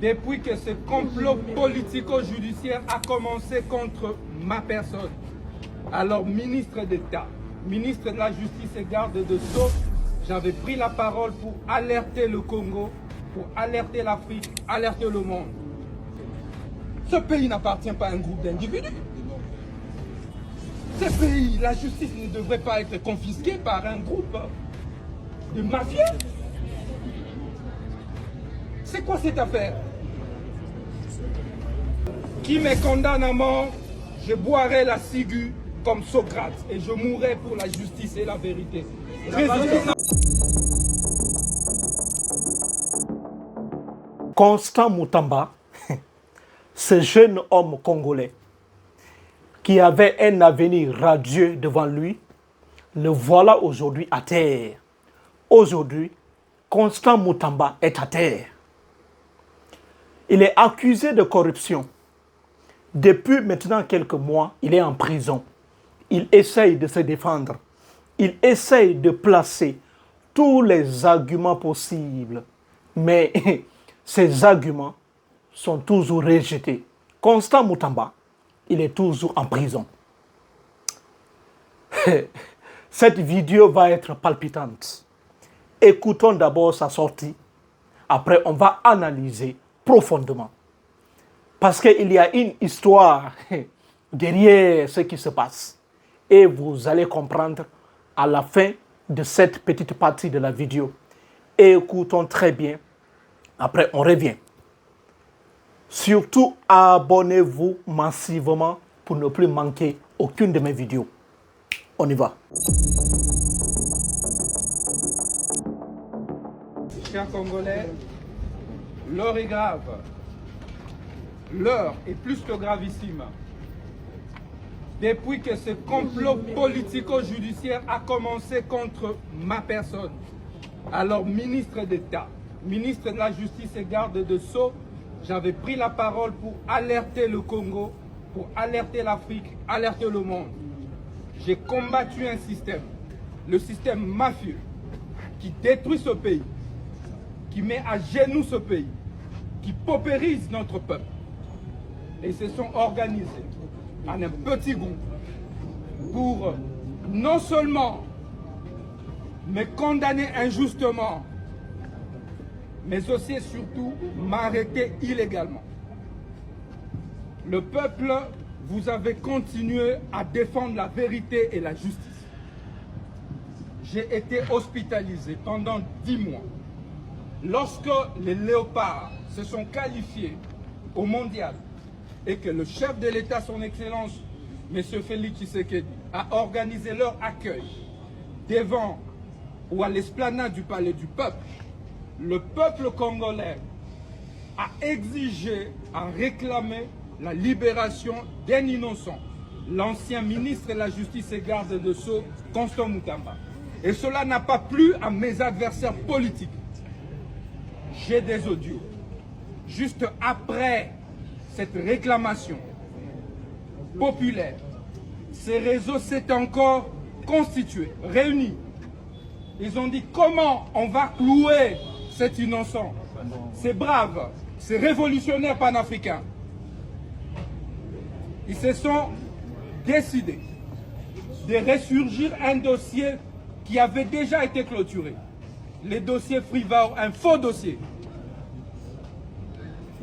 depuis que ce complot politico-judiciaire a commencé contre ma personne. Alors, ministre d'État, ministre de la Justice et garde de Sceaux, j'avais pris la parole pour alerter le Congo, pour alerter l'Afrique, alerter le monde. Ce pays n'appartient pas à un groupe d'individus. Ce pays, la justice ne devrait pas être confisquée par un groupe de mafieux. C'est quoi cette affaire? Qui me condamne à mort, je boirai la ciguë comme Socrate et je mourrai pour la justice et la vérité. Constant Mutamba, ce jeune homme congolais qui avait un avenir radieux devant lui, le voilà aujourd'hui à terre. Aujourd'hui, Constant Mutamba est à terre. Il est accusé de corruption. Depuis maintenant quelques mois, il est en prison. Il essaye de se défendre. Il essaye de placer tous les arguments possibles. Mais ces arguments sont toujours rejetés. Constant Mutamba, il est toujours en prison. Cette vidéo va être palpitante. Écoutons d'abord sa sortie. Après, on va analyser profondément. Parce qu'il y a une histoire derrière ce qui se passe. Et vous allez comprendre à la fin de cette petite partie de la vidéo. Écoutons très bien. Après, on revient. Surtout, abonnez-vous massivement pour ne plus manquer aucune de mes vidéos. On y va. Chers Congolais, l'heure est grave. L'heure est plus que gravissime. Depuis que ce complot politico-judiciaire a commencé contre ma personne, alors ministre d'État, ministre de la Justice et garde de Sceaux, j'avais pris la parole pour alerter le Congo, pour alerter l'Afrique, alerter le monde. J'ai combattu un système, le système mafieux, qui détruit ce pays, qui met à genoux ce pays, qui paupérise notre peuple. Et ils se sont organisés en un petit groupe pour non seulement me condamner injustement, mais aussi et surtout m'arrêter illégalement. Le peuple, vous avez continué à défendre la vérité et la justice. J'ai été hospitalisé pendant 10 mois. Lorsque les léopards se sont qualifiés au mondial et que le chef de l'État, son Excellence, M. Félix Tshisekedi, a organisé leur accueil devant ou à l'esplanade du Palais du Peuple, le peuple congolais a exigé, a réclamé la libération d'un innocent, l'ancien ministre de la Justice et garde de Sceaux, Constant Mutamba. Et cela n'a pas plu à mes adversaires politiques. J'ai des audios. Juste après cette réclamation populaire, ces réseaux s'étaient encore constitués, réunis. Ils ont dit comment on va clouer cet innocent, ces braves, ces révolutionnaires panafricains. Ils se sont décidés de ressurgir un dossier qui avait déjà été clôturé. Le dossier Frivao, un faux dossier.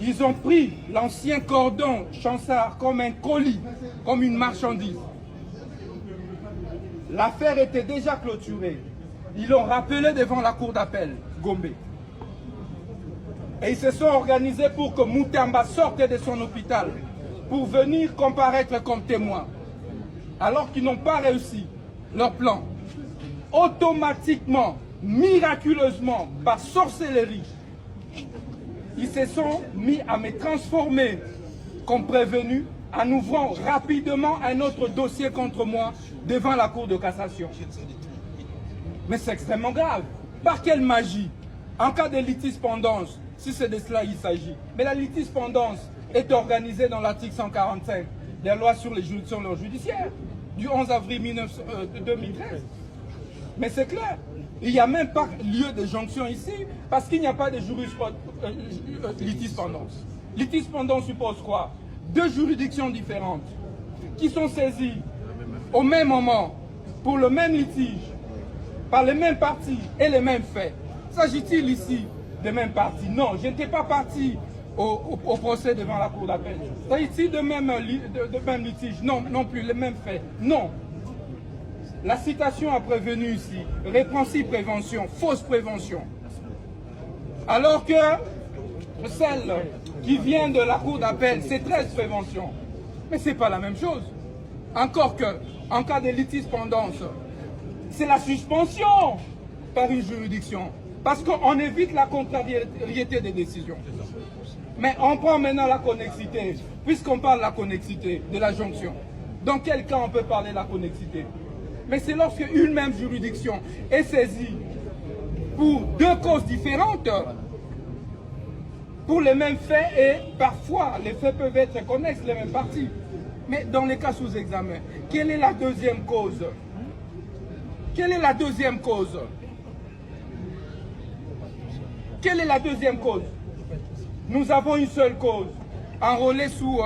Ils ont pris l'ancien cordon Chansard comme un colis, comme une marchandise. L'affaire était déjà clôturée. Ils l'ont rappelé devant la cour d'appel, Gombe. Et ils se sont organisés pour que Mutamba sorte de son hôpital pour venir comparaître comme témoin. Alors qu'ils n'ont pas réussi leur plan. Automatiquement, miraculeusement, par sorcellerie, ils se sont mis à me transformer comme prévenu en ouvrant rapidement un autre dossier contre moi devant la Cour de cassation. Mais c'est extrêmement grave. Par quelle magie? En cas de litispendance, si c'est de cela il s'agit. Mais la litispendance est organisée dans l'article 145 des lois sur les juridictions judiciaires du 11 avril 2013. Mais c'est clair. Il n'y a même pas lieu de jonction ici parce qu'il n'y a pas de litispendance. Litispendance suppose quoi? Deux juridictions différentes qui sont saisies au même moment pour le même litige, par les mêmes parties et les mêmes faits. S'agit-il ici des mêmes parties? Non, je n'étais pas parti au procès devant la cour d'appel. S'agit-il de même litige? Non, non plus, les mêmes faits. Non. La citation a prévenu ici, répréhensible prévention, fausse prévention. Alors que celle qui vient de la cour d'appel, c'est 13 préventions. Mais ce n'est pas la même chose. Encore que, en cas de litispendance, c'est la suspension par une juridiction. Parce qu'on évite la contrariété des décisions. Mais on prend maintenant la connexité, puisqu'on parle de la connexité, de la jonction. Dans quel cas on peut parler de la connexité? Mais c'est lorsque une même juridiction est saisie pour deux causes différentes, pour les mêmes faits, et parfois les faits peuvent être connexes, les mêmes parties. Mais dans les cas sous examen, quelle est la deuxième cause? Quelle est la deuxième cause? Quelle est la deuxième cause? Nous avons une seule cause, enrôlée sous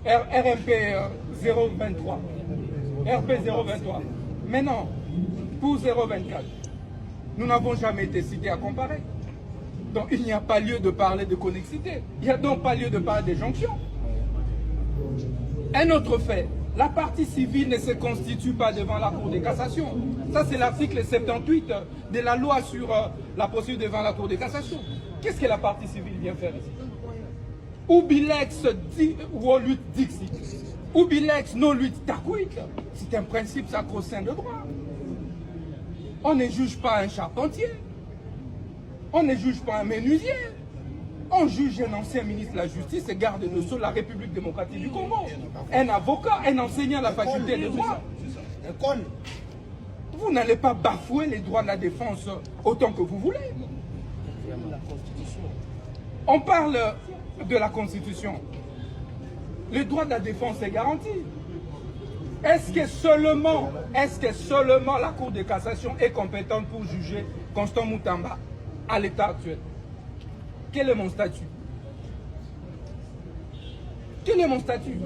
RMP 023. RP 023. Mais non, pour 024, nous n'avons jamais été cités à comparer. Donc il n'y a pas lieu de parler de connexité. Il n'y a donc pas lieu de parler de jonction. Un autre fait, la partie civile ne se constitue pas devant la Cour de cassation. Ça, c'est l'article 78 de la loi sur la procédure devant la Cour de cassation. Qu'est-ce que la partie civile vient faire ici? Ubilex voluit dixit. Ubilex non luit tacuit. C'est un principe sacro-saint de droit. On ne juge pas un charpentier. On ne juge pas un menuisier. On juge un ancien ministre de la Justice et garde de sceaux de la République démocratique du Congo. Un avocat, un enseignant à la faculté de droit. Vous n'allez pas bafouer les droits de la défense autant que vous voulez. On parle de la Constitution. Le droit de la défense est garanti. Est-ce que seulement la Cour de cassation est compétente pour juger Constant Moutamba à l'état actuel? Quel est mon statut? Quel est mon statut?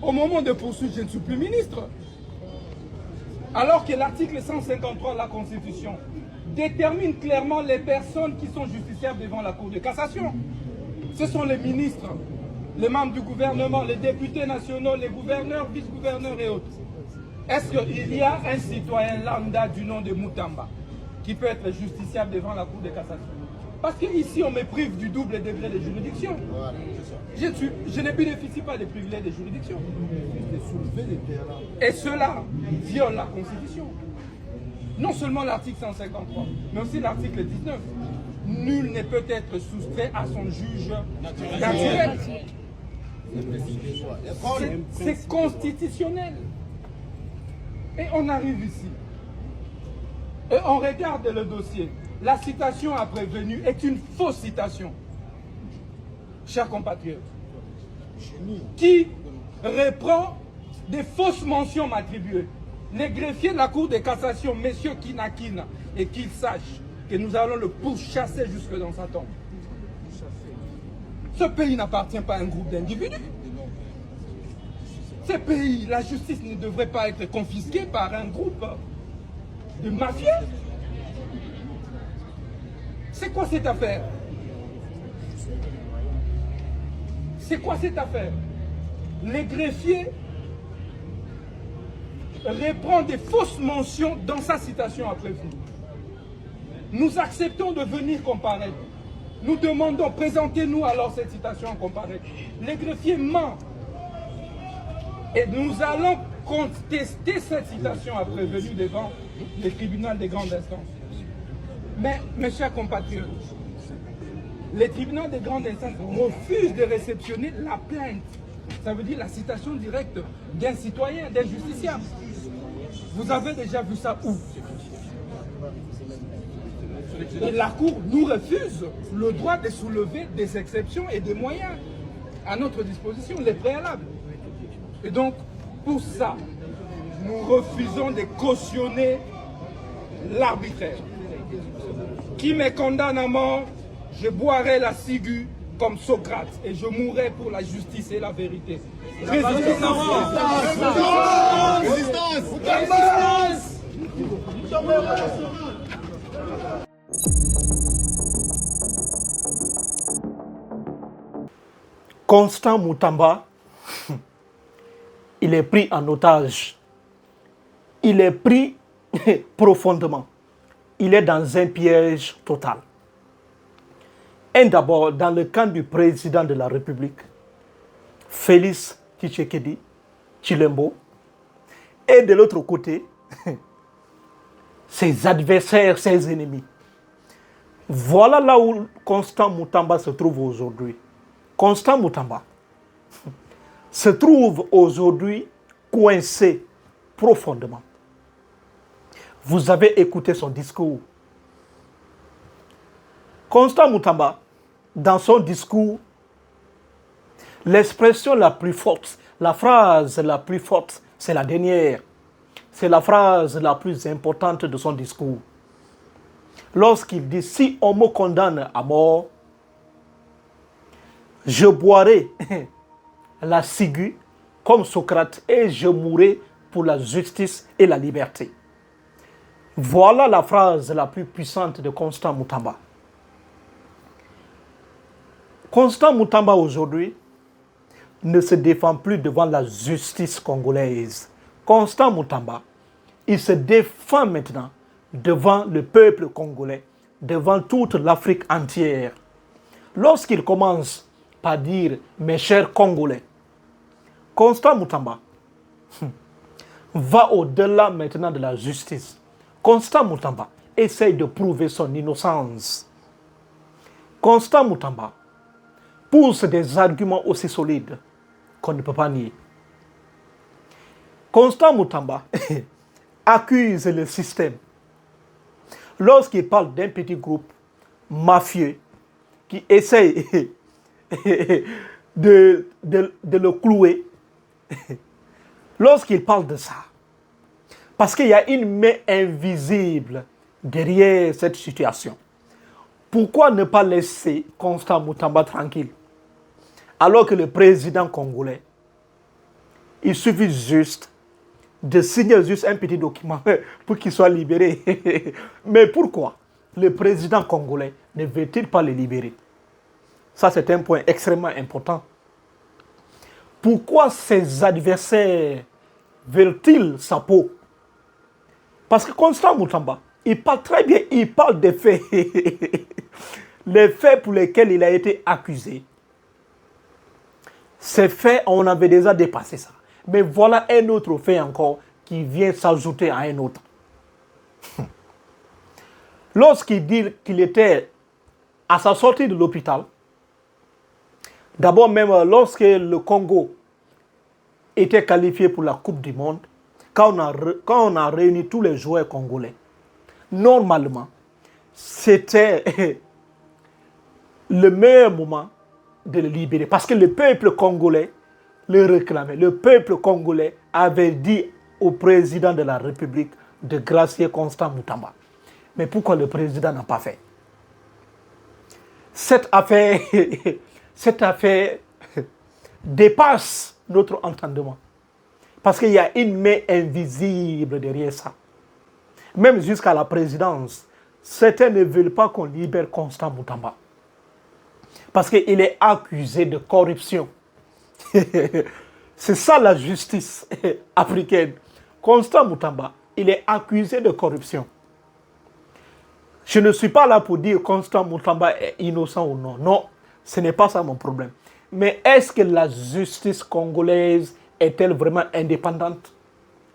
Au moment de poursuite, je ne suis plus ministre. Alors que l'article 153 de la Constitution détermine clairement les personnes qui sont justiciables devant la Cour de cassation. Ce sont les ministres, les membres du gouvernement, les députés nationaux, les gouverneurs, vice-gouverneurs et autres. Est-ce qu'il y a un citoyen lambda du nom de Moutamba qui peut être justiciable devant la Cour de cassation? Parce qu'ici, on me prive du double degré de juridiction. Je ne bénéficie pas des privilèges de juridiction. Et cela viole la Constitution. Non seulement l'article 153, mais aussi l'article 19. Nul ne peut être soustrait à son juge naturel. C'est constitutionnel. Et on arrive ici. Et on regarde le dossier. La citation à prévenu est une fausse citation. Chers compatriotes, qui reprend des fausses mentions m'attribuées. Les greffiers de la Cour de cassation, messieurs Kinakina, et qu'ils sachent que nous allons le pourchasser jusque dans sa tombe. Ce pays n'appartient pas à un groupe d'individus. Ce pays, la justice ne devrait pas être confisquée par un groupe de mafieux. C'est quoi cette affaire? C'est quoi cette affaire? Les greffiers reprend des fausses mentions dans sa citation à prévenir. Nous acceptons de venir comparaître. Nous demandons, présentez-nous alors cette citation en comparaître. Les greffiers mentent. Et nous allons contester cette citation à prévenir devant les tribunaux des grandes instances. Mais, mes chers compatriotes, les tribunaux des grandes instances refusent de réceptionner la plainte. Ça veut dire la citation directe d'un citoyen, d'un justiciable. Vous avez déjà vu ça où? Et la Cour nous refuse le droit de soulever des exceptions et des moyens à notre disposition, les préalables. Et donc, pour ça, nous refusons de cautionner l'arbitraire. Qui me condamne à mort, je boirai la ciguë comme Socrate et je mourrai pour la justice et la vérité. Constant Moutamba, il est pris en otage. Il est pris profondément. Il est dans un piège total. Et d'abord, dans le camp du président de la République, Félix Tshisekedi Tshilombo, et de l'autre côté, ses adversaires, ses ennemis. Voilà là où Constant Moutamba se trouve aujourd'hui. Constant Moutamba se trouve aujourd'hui coincé profondément. Vous avez écouté son discours. Constant Moutamba, dans son discours, l'expression la plus forte, la phrase la plus forte, c'est la dernière. C'est la phrase la plus importante de son discours. Lorsqu'il dit, si on me condamne à mort, je boirai la ciguë comme Socrate et je mourrai pour la justice et la liberté. Voilà la phrase la plus puissante de Constant Moutamba. Constant Moutamba aujourd'hui ne se défend plus devant la justice congolaise. Constant Moutamba, il se défend maintenant devant le peuple congolais, devant toute l'Afrique entière. Lorsqu'il commence par dire « mes chers Congolais », Constant Moutamba va au-delà maintenant de la justice. Constant Moutamba essaye de prouver son innocence. Constant Moutamba pousse des arguments aussi solides qu'on ne peut pas nier. Constant Moutamba accuse le système. Lorsqu'il parle d'un petit groupe mafieux qui essaye de le clouer, lorsqu'il parle de ça, parce qu'il y a une main invisible derrière cette situation, pourquoi ne pas laisser Constant Moutamba tranquille? Alors que le président congolais, il suffit juste de signer juste un petit document pour qu'il soit libéré. Mais pourquoi le président congolais ne veut-il pas le libérer? Ça, c'est un point extrêmement important. Pourquoi ses adversaires veulent-ils sa peau? Parce que Constant Moutamba, il parle très bien, il parle des faits. Les faits pour lesquels il a été accusé. Ces faits, on avait déjà dépassé ça. Mais voilà un autre fait encore qui vient s'ajouter à un autre. Lorsqu'il dit qu'il était à sa sortie de l'hôpital, d'abord même lorsque le Congo était qualifié pour la Coupe du Monde, quand on a réuni tous les joueurs congolais, normalement, c'était le meilleur moment de le libérer. Parce que le peuple congolais le réclamait. Le peuple congolais avait dit au président de la République de gracier Constant Moutamba. Mais pourquoi le président n'a pas fait? Cette affaire dépasse notre entendement. Parce qu'il y a une main invisible derrière ça. Même jusqu'à la présidence, certains ne veulent pas qu'on libère Constant Moutamba. Parce qu'il est accusé de corruption. C'est ça la justice africaine. Constant Moutamba, il est accusé de corruption. Je ne suis pas là pour dire Constant Moutamba est innocent ou non. Non, ce n'est pas ça mon problème. Mais est-ce que la justice congolaise est-elle vraiment indépendante?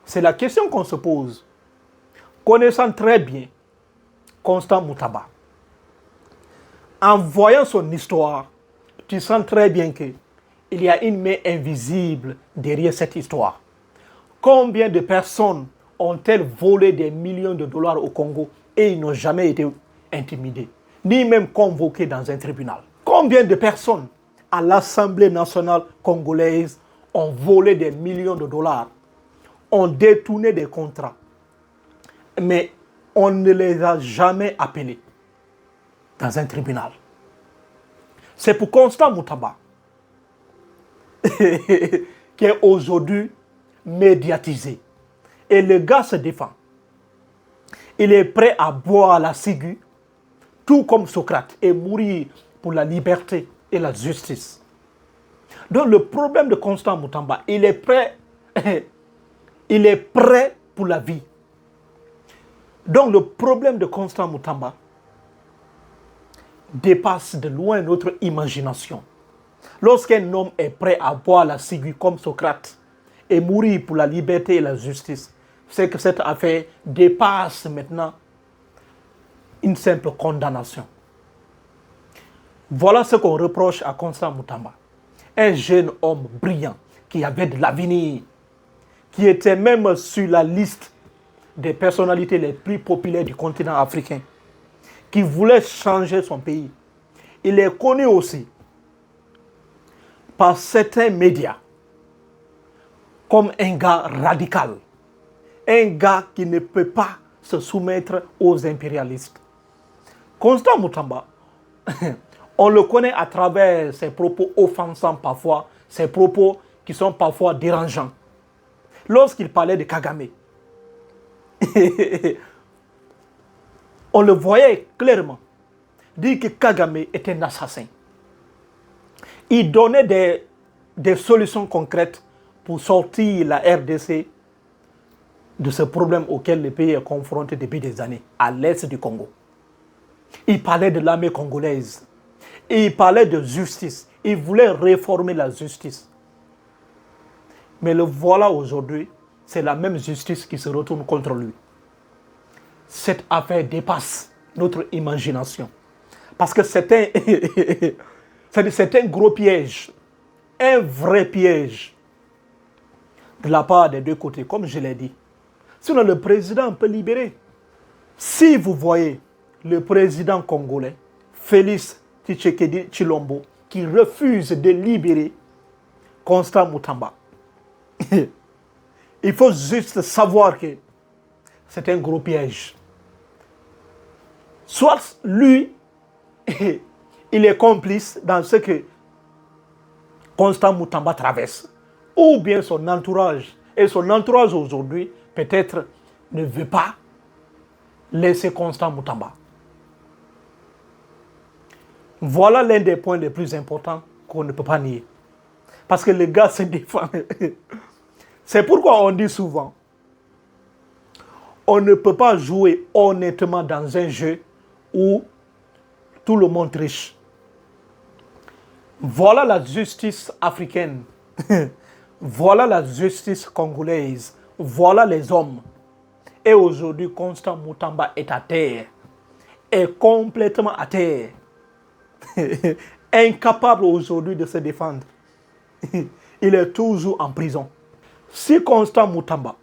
C'est la question qu'on se pose. Connaissant très bien Constant Moutamba, en voyant son histoire, tu sens très bien qu'il y a une main invisible derrière cette histoire. Combien de personnes ont-elles volé des millions de dollars au Congo et ils n'ont jamais été intimidés, ni même convoqués dans un tribunal? Combien de personnes à l'Assemblée nationale congolaise ont volé des millions de dollars, ont détourné des contrats. Mais on ne les a jamais appelés dans un tribunal. C'est pour Constant Moutamba, qui est aujourd'hui médiatisé. Et le gars se défend. Il est prêt à boire la ciguë, tout comme Socrate, et mourir pour la liberté et la justice. Donc le problème de Constant Moutamba, il est prêt pour la vie. Donc le problème de Constant Moutamba dépasse de loin notre imagination. Lorsqu'un homme est prêt à boire la ciguë comme Socrate et mourir pour la liberté et la justice, c'est que cette affaire dépasse maintenant une simple condamnation. Voilà ce qu'on reproche à Constant Moutamba. Un jeune homme brillant qui avait de l'avenir, qui était même sur la liste des personnalités les plus populaires du continent africain, qui voulait changer son pays. Il est connu aussi par certains médias comme un gars radical, un gars qui ne peut pas se soumettre aux impérialistes. Constant Moutamba, on le connaît à travers ses propos offensants parfois, ses propos qui sont parfois dérangeants. Lorsqu'il parlait de Kagame, on le voyait clairement dire que Kagame est un assassin. Il donnait des solutions concrètes pour sortir la RDC de ce problème auquel le pays est confronté depuis des années, à l'est du Congo. Il parlait de l'armée congolaise. Il parlait de justice. Il voulait réformer la justice. Mais le voilà aujourd'hui, c'est la même justice qui se retourne contre lui. Cette affaire dépasse notre imagination. Parce que c'est un gros piège. Un vrai piège. De la part des deux côtés, comme je l'ai dit. Sinon, le président peut libérer. Si vous voyez le président congolais, Félix Tshisekedi Tshilombo, qui refuse de libérer Constant Moutamba, il faut juste savoir que c'est un gros piège. Soit lui, il est complice dans ce que Constant Moutamba traverse, ou bien son entourage. Et son entourage aujourd'hui, peut-être, ne veut pas laisser Constant Moutamba. Voilà l'un des points les plus importants qu'on ne peut pas nier. Parce que le gars se défend. C'est pourquoi on dit souvent, on ne peut pas jouer honnêtement dans un jeu où tout le monde triche. Voilà la justice africaine. Voilà la justice congolaise. Voilà les hommes. Et aujourd'hui, Constant Moutamba est à terre. Est complètement à terre. Incapable aujourd'hui de se défendre. Il est toujours en prison. Si Constant Moutamba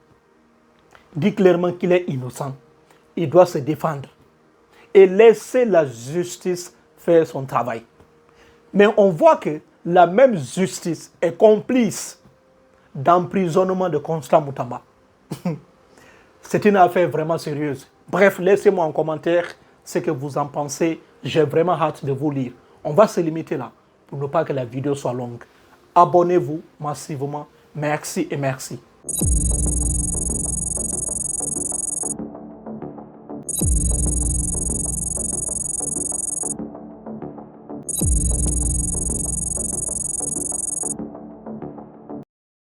dit clairement qu'il est innocent, il doit se défendre et laisser la justice faire son travail. Mais on voit que la même justice est complice d'emprisonnement de Constant Moutamba. C'est une affaire vraiment sérieuse. Bref, laissez-moi en commentaire ce que vous en pensez. J'ai vraiment hâte de vous lire. On va se limiter là pour ne pas que la vidéo soit longue. Abonnez-vous massivement. Merci et merci.